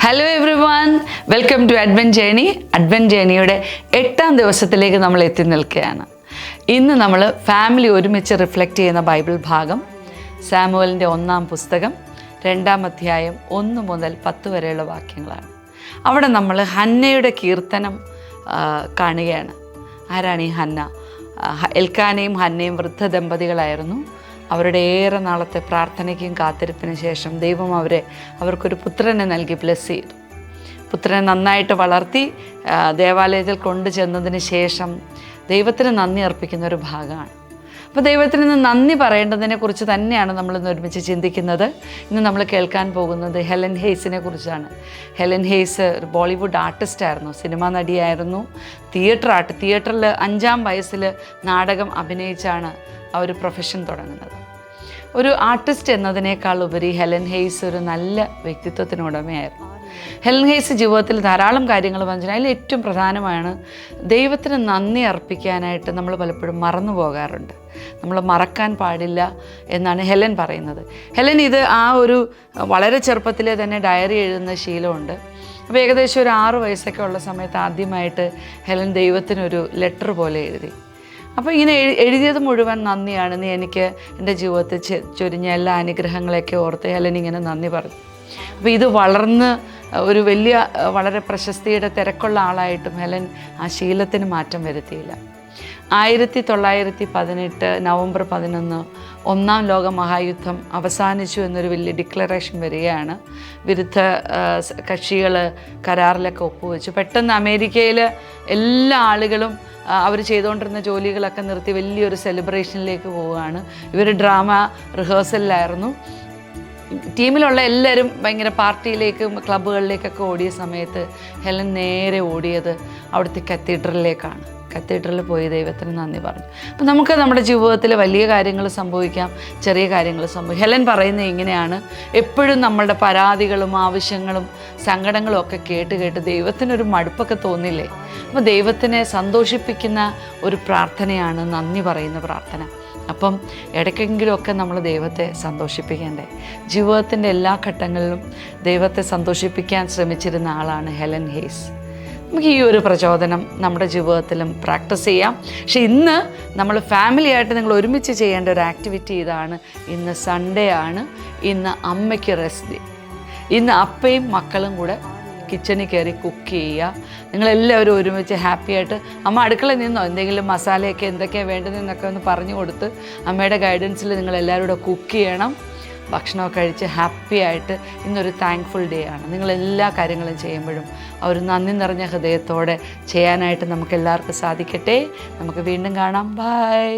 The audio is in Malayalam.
Hello everyone, welcome to Advent journey. Advent ജേണിയുടെ 8ാം ദിവസത്തിലേക്ക് നമ്മൾ എത്തി നിൽക്കുകയാണ്. ഇന്ന് നമ്മൾ ഫാമിലി ഒരുമിച്ച് റിഫ്ലക്റ്റ് ചെയ്യുന്ന ബൈബിൾ ഭാഗം സാമുവലിൻ്റെ 1-ാം പുസ്തകം 2-ാം അധ്യായം 1 മുതൽ 10 വരെയുള്ള വാക്യങ്ങളാണ്. അവിടെ നമ്മൾ ഹന്നയുടെ കീർത്തനം കാണുകയാണ്. ആരാണ് ഈ ഹന്ന? എൽക്കാനയും ഹന്നയും വൃദ്ധ ദമ്പതികളായിരുന്നു. അവരുടെ ഏറെ നാളത്തെ പ്രാർത്ഥനയ്ക്കും കാത്തിരിപ്പിന് ശേഷം ദൈവം അവർക്കൊരു പുത്രനെ നൽകി ബ്ലെസ് ചെയ്തു. പുത്രനെ നന്നായിട്ട് വളർത്തി ദേവാലയത്തിൽ കൊണ്ടു ചെന്നതിന് ശേഷം ദൈവത്തിന് നന്ദി അർപ്പിക്കുന്ന ഒരു ഭാഗമാണ്. അപ്പോൾ ദൈവത്തിന് ഇന്ന് നന്ദി പറയേണ്ടതിനെക്കുറിച്ച് തന്നെയാണ് നമ്മളിന്ന് ഒരുമിച്ച് ചിന്തിക്കുന്നത്. ഇന്ന് നമ്മൾ കേൾക്കാൻ പോകുന്നത് ഹെലൻ ഹെയ്സിനെ കുറിച്ചാണ്. ഹെലൻ ഹെയ്സ് ഒരു ബോളിവുഡ് ആർട്ടിസ്റ്റായിരുന്നു, സിനിമാ നടിയായിരുന്നു, തിയേറ്ററിൽ 5-ാം വയസ്സിൽ നാടകം അഭിനയിച്ചാണ് ആ ഒരു പ്രൊഫഷൻ തുടങ്ങുന്നത്. ഒരു ആർട്ടിസ്റ്റ് എന്നതിനേക്കാൾ ഉപരി ഹെലൻ ഹെയ്സ് ഒരു നല്ല വ്യക്തിത്വത്തിനുടമയായിരുന്നു. ഹെലൻ ഹെയ്സ് ജീവിതത്തിൽ ധാരാളം കാര്യങ്ങൾ പറഞ്ഞു. അതിൽ ഏറ്റവും പ്രധാനമാണ് ദൈവത്തിന് നന്ദി അർപ്പിക്കാനായിട്ട് നമ്മൾ പലപ്പോഴും മറന്നു പോകാറുണ്ട്. നമ്മൾ മറക്കാൻ പാടില്ല എന്നാണ് ഹെലൻ പറയുന്നത്. ഹെലൻ ഇത് ഒരു വളരെ ചെറുപ്പത്തിലെ തന്നെ ഡയറി എഴുതുന്ന ശീലമുണ്ട്. അപ്പോൾ ഏകദേശം ഒരു 6 വയസ്സൊക്കെ ഉള്ള സമയത്ത് ആദ്യമായിട്ട് ഹെലൻ ദൈവത്തിനൊരു ലെറ്റർ പോലെ എഴുതി. അപ്പോൾ ഇങ്ങനെ എഴുതിയത് മുഴുവൻ നന്ദിയാണ്, നീ എനിക്ക് എൻ്റെ ജീവിതത്തിൽ ചൊരിഞ്ഞ എല്ലാ അനുഗ്രഹങ്ങളെയൊക്കെ ഓർത്ത് ഹെലൻ ഇങ്ങനെ നന്ദി പറഞ്ഞു. അപ്പോൾ ഇത് വളർന്ന് ഒരു വളരെ പ്രശസ്തിയുടെ തിരക്കുള്ള ആളായിട്ടും ഹെലൻ ആ ശീലത്തിന് മാറ്റം വരുത്തിയില്ല. 1918 നവംബർ 11 1-ാം ലോക മഹായുദ്ധം അവസാനിച്ചു എന്നൊരു വലിയ ഡിക്ലറേഷൻ വരികയാണ്. വിരുദ്ധ കക്ഷികൾ കരാറിലൊക്കെ ഒപ്പുവെച്ചു. പെട്ടെന്ന് അമേരിക്കയിൽ എല്ലാ ആളുകളും അവർ ചെയ്തുകൊണ്ടിരുന്ന ജോലികളൊക്കെ നിർത്തി വലിയൊരു സെലിബ്രേഷനിലേക്ക് പോവുകയാണ്. ഇവർ ഡ്രാമ റിഹേഴ്സലിലായിരുന്നു. ടീമിലുള്ള എല്ലാവരും ഭയങ്കര പാർട്ടിയിലേക്കും ക്ലബ്ബുകളിലേക്കൊക്കെ ഓടിയ സമയത്ത് ഹെലൻ നേരെ ഓടിയത് അവിടുത്തെ കത്തീഡ്രലിലേക്കാണ്. കത്തീഡ്രലിൽ പോയി ദൈവത്തിന് നന്ദി പറഞ്ഞു. അപ്പം നമുക്ക് നമ്മുടെ ജീവിതത്തിൽ വലിയ കാര്യങ്ങൾ സംഭവിക്കാം, ചെറിയ കാര്യങ്ങൾ സംഭവിക്കാം. ഹെലൻ പറയുന്നത് ഇങ്ങനെയാണ്: എപ്പോഴും നമ്മളുടെ പരാതികളും ആവശ്യങ്ങളും സങ്കടങ്ങളും ഒക്കെ കേട്ട് ദൈവത്തിനൊരു മടുപ്പൊക്കെ തോന്നില്ലേ? അപ്പോൾ ദൈവത്തിനെ സന്തോഷിപ്പിക്കുന്ന ഒരു പ്രാർത്ഥനയാണ് നന്ദി പറയുന്ന പ്രാർത്ഥന. അപ്പം ഇടയ്ക്കെങ്കിലുമൊക്കെ നമ്മൾ ദൈവത്തെ സന്തോഷിപ്പിക്കേണ്ടേ. ജീവിതത്തിൻ്റെ എല്ലാ ഘട്ടങ്ങളിലും ദൈവത്തെ സന്തോഷിപ്പിക്കാൻ ശ്രമിച്ചിരുന്ന ആളാണ് ഹെലൻ ഹെയ്സ്. നമുക്ക് ഈ ഒരു പ്രചോദനം നമ്മുടെ ജീവിതത്തിലും പ്രാക്ടീസ് ചെയ്യാം. പക്ഷെ ഇന്ന് നമ്മൾ ഫാമിലിയായിട്ട് നിങ്ങൾ ഒരുമിച്ച് ചെയ്യേണ്ട ഒരു ആക്ടിവിറ്റി ഇതാണ്. ഇന്ന് സൺഡേ ആണ്. ഇന്ന് അമ്മയ്ക്ക് റെസ്റ്റ് ഡേ. ഇന്ന് അപ്പയും മക്കളും കൂടെ കിച്ചണിൽ കയറി കുക്ക് ചെയ്യുക. നിങ്ങളെല്ലാവരും ഒരുമിച്ച് ഹാപ്പിയായിട്ട്, അമ്മ അടുക്കളയിൽ നിന്നോ എന്തെങ്കിലും മസാലയൊക്കെ എന്തൊക്കെയാണ് വേണ്ടതെന്നൊക്കെ ഒന്ന് പറഞ്ഞു കൊടുത്ത് അമ്മയുടെ ഗൈഡൻസിൽ നിങ്ങളെല്ലാവരും കൂടെ കുക്ക് ചെയ്യണം. ഭക്ഷണമൊക്കെ കഴിച്ച് ഹാപ്പി ആയിട്ട് ഇന്നൊരു താങ്ക്ഫുൾ ഡേ ആണ്. നിങ്ങളെല്ലാ കാര്യങ്ങളും ചെയ്യുമ്പോഴും ഒരു നന്ദി നിറഞ്ഞ ഹൃദയത്തോടെ ചെയ്യാനായിട്ട് നമുക്ക് എല്ലാവർക്കും സാധിക്കട്ടെ. നമുക്ക് വീണ്ടും കാണാം. ബൈ.